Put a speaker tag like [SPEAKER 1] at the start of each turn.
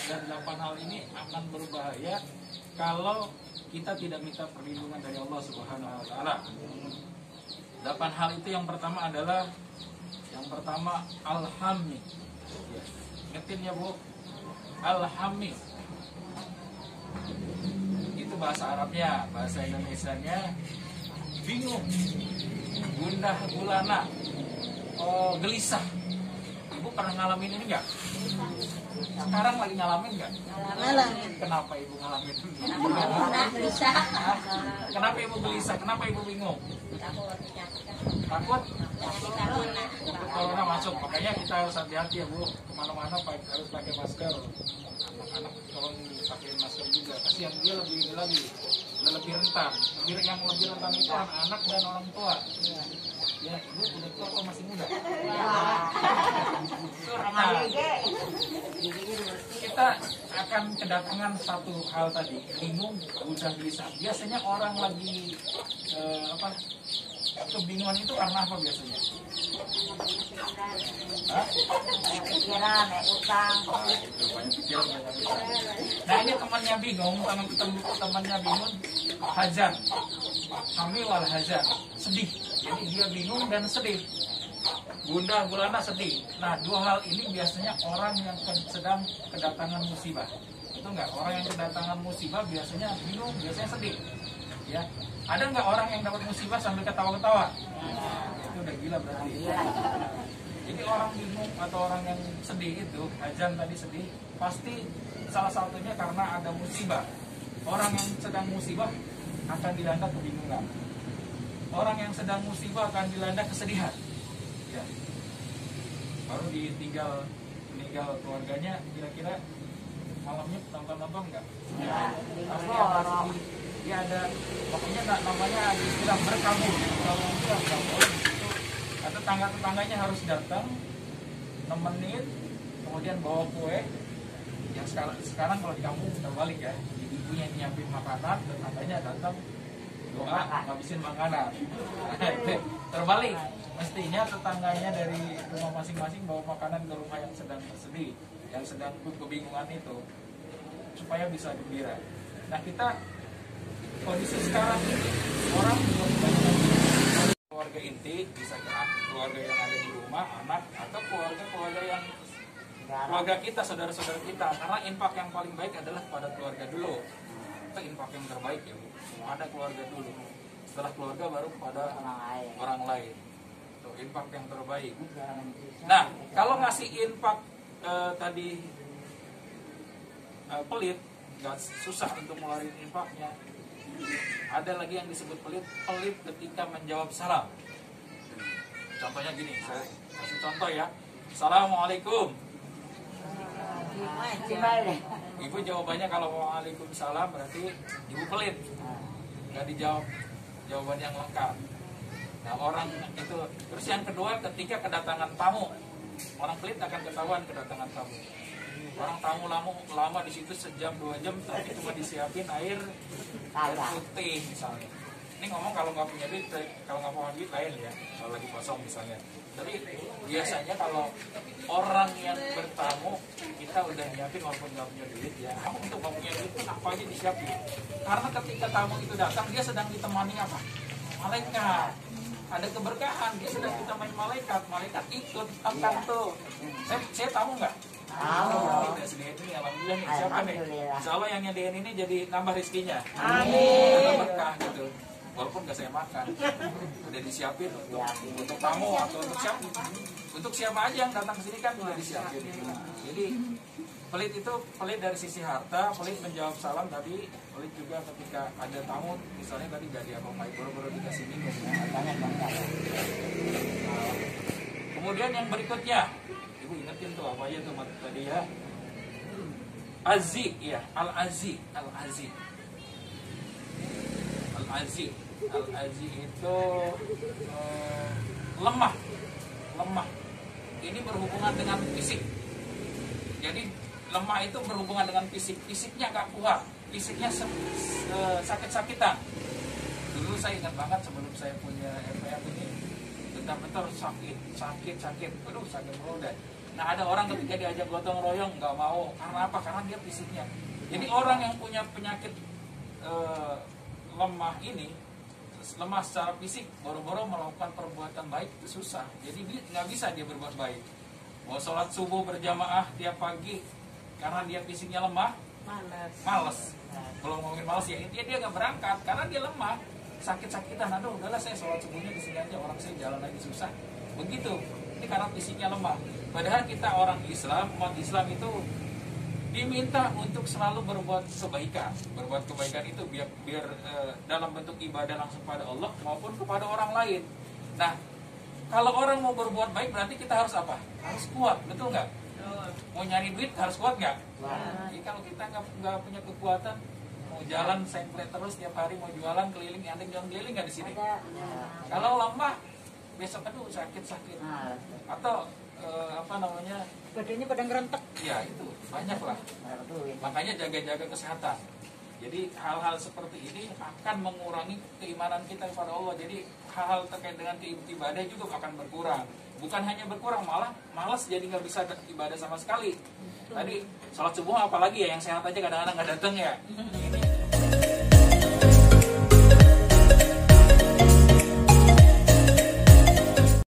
[SPEAKER 1] dan 8 hal ini akan berbahaya kalau kita tidak minta perlindungan dari Allah Subhanahu wa taala. 8 hal itu yang pertama adalah al-hammi. Ya. Ingetin ya Bu, al-hammi. Itu bahasa Arabnya, bahasa Indonesianya bingung, gundah gulana, gelisah. Ibu pernah ngalamin ini nggak? Sekarang lagi ngalamin nggak?
[SPEAKER 2] Ngalamin.
[SPEAKER 1] Kenapa Ibu ngalamin?
[SPEAKER 2] Gelisah.
[SPEAKER 1] Kenapa Ibu gelisah? Kenapa Ibu bingung? Takut? Corona masuk, makanya kita harus hati-hati ya Bu. Kemana-mana harus pakai masker. Anak-anak tolong pakai masker juga. Kasihan dia lebih lebih rentan. Yang lebih rentan itu anak-anak dan orang tua. Ya, Ibu udah tua atau masih muda? Nah, kita akan kedatangan satu hal tadi, bingung, gundah gelisah. Biasanya orang lagi kebingungan itu karena apa biasanya?
[SPEAKER 2] Pikiran, utang.
[SPEAKER 1] Nah ini temannya bingung, temannya bingung, hazan, hamil wal hazan, sedih. Jadi dia bingung dan sedih, gundah gulana sedih. Nah 2 hal ini biasanya orang yang sedang kedatangan musibah. Itu enggak, orang yang kedatangan musibah biasanya bingung, biasanya sedih. Ya, ada nggak orang yang dapat musibah sambil ketawa-ketawa? Itu udah gila berarti. Jadi orang bingung atau orang yang sedih itu, Hazan tadi sedih, pasti salah satunya karena ada musibah. Orang yang sedang musibah akan dilanda kebingungan. Orang yang sedang musibah akan dilanda kesedihan. Ya. Baru ditinggal meninggal keluarganya, kira-kira malamnya nonton nggak? Ya. Pasti ada sedih. Dia ada, pokoknya namanya istilah berkabung. Kalau berkabung itu tetangga-tetangganya harus datang nemenin, kemudian bawa kue. Yang sekarang kalau di kampung terbalik ya, ibunya nyiapin makanan, tetangganya datang doa ngabisin makanan. Terbalik, mestinya tetangganya dari rumah masing-masing bawa makanan ke rumah yang sedang sedih, yang sedang kebingungan itu, supaya bisa gembira. Nah kita kondisi sekarang ini orang belum banyak keluarga inti, bisa keluarga yang ada di rumah, anak, atau keluarga yang keluarga kita, saudara-saudara kita. Karena infak yang paling baik adalah kepada keluarga dulu. Itu infak yang terbaik ya Bu. Ada keluarga dulu. Setelah keluarga baru kepada orang lain. Itu infak yang terbaik. Nah, kalau ngasih infak tadi pelit, nggak susah untuk ngeluarin infaknya. Ada lagi yang disebut pelit ketika menjawab salam. Contohnya gini, saya kasih contoh ya. Assalamualaikum. Ibu jawabannya kalau waalaikumsalam berarti ibu pelit, nggak dijawab jawaban yang lengkap. Nah orang itu. Terus yang kedua, ketika kedatangan tamu, orang pelit akan ketahuan kedatangan tamu. Orang tamu lama di situ sejam 2 jam, tapi cuma disiapin air putih misalnya. Ini ngomong kalau nggak punya duit, kalau nggak punya duit lain ya, kalau lagi kosong misalnya. Tapi biasanya kalau orang yang bertamu, kita udah nyiapin walaupun nggak punya duit ya. Untuk nggak punya duit pun apa aja disiapin. Karena ketika tamu itu datang, dia sedang ditemani apa? Malaikat. Ada keberkahan, dia sedang ditemani malaikat. Malaikat ikut akan tuh. Saya tahu nggak?
[SPEAKER 2] Tahu.
[SPEAKER 1] Ini alhamdulillah nih, siapa nih? Insya Allah yang nyediain ini jadi nambah rezekinya.
[SPEAKER 2] Amin.
[SPEAKER 1] Ada berkah gitu. Walaupun gak saya makan, udah disiapin untuk tamu atau untuk siapa? Untuk siapa aja yang datang ke sini kan udah disiapin. Jadi pelit itu pelit dari sisi harta, pelit menjawab salam tadi, pelit juga ketika ada tamu, misalnya tadi gak diapa-apain, baru dikasih minum. Kemudian yang berikutnya, ibu ingetin tuh apa aja tuh tadi ya. Azi, ya, al-azi itu lemah. Ini berhubungan dengan fisik. Jadi lemah itu berhubungan dengan fisik. Fisiknya gak kuat, fisiknya sakit-sakitan. Dulu saya ingat banget sebelum saya punya FPF ini, betul-betul sakit. Aduh, sakit mulu deh. Nah ada orang ketika diajak gotong royong nggak mau, karena apa? Karena dia fisiknya. Jadi orang yang punya penyakit lemah ini, lemah secara fisik, boro-boro melakukan perbuatan baik itu susah. Jadi dia nggak bisa dia berbuat baik. Mau sholat subuh berjamaah tiap pagi, karena dia fisiknya lemah, males. Kalau ngomongin males ya intinya dia nggak berangkat karena dia lemah, sakit-sakitan. Aduh udahlah saya sholat subuhnya di sini aja, orang saya jalan lagi susah. Begitu. Ini karena fisiknya lemah. Padahal kita orang Islam, umat Islam itu diminta untuk selalu berbuat kebaikan. Berbuat kebaikan itu biar dalam bentuk ibadah langsung pada Allah maupun kepada orang lain. Nah, kalau orang mau berbuat baik berarti kita harus apa? Harus kuat, betul nggak? Mau nyari duit harus kuat nggak? Jadi kalau kita nggak punya kekuatan, mau jalan sengkle terus tiap hari, mau jualan keliling, ada jalan keliling nggak di sini? Kalau lemah, besok aduh sakit-sakit. Atau apa namanya?
[SPEAKER 3] Badannya pada ngerentek.
[SPEAKER 1] Ya itu banyak lah. Makanya jaga-jaga kesehatan. Jadi hal-hal seperti ini akan mengurangi keimanan kita kepada Allah. Jadi hal-hal terkait dengan ibadah juga akan berkurang. Bukan hanya berkurang, malah malas jadi nggak bisa ibadah sama sekali. Tadi sholat subuh apalagi ya yang sehat aja kadang-kadang nggak datang ya. Ini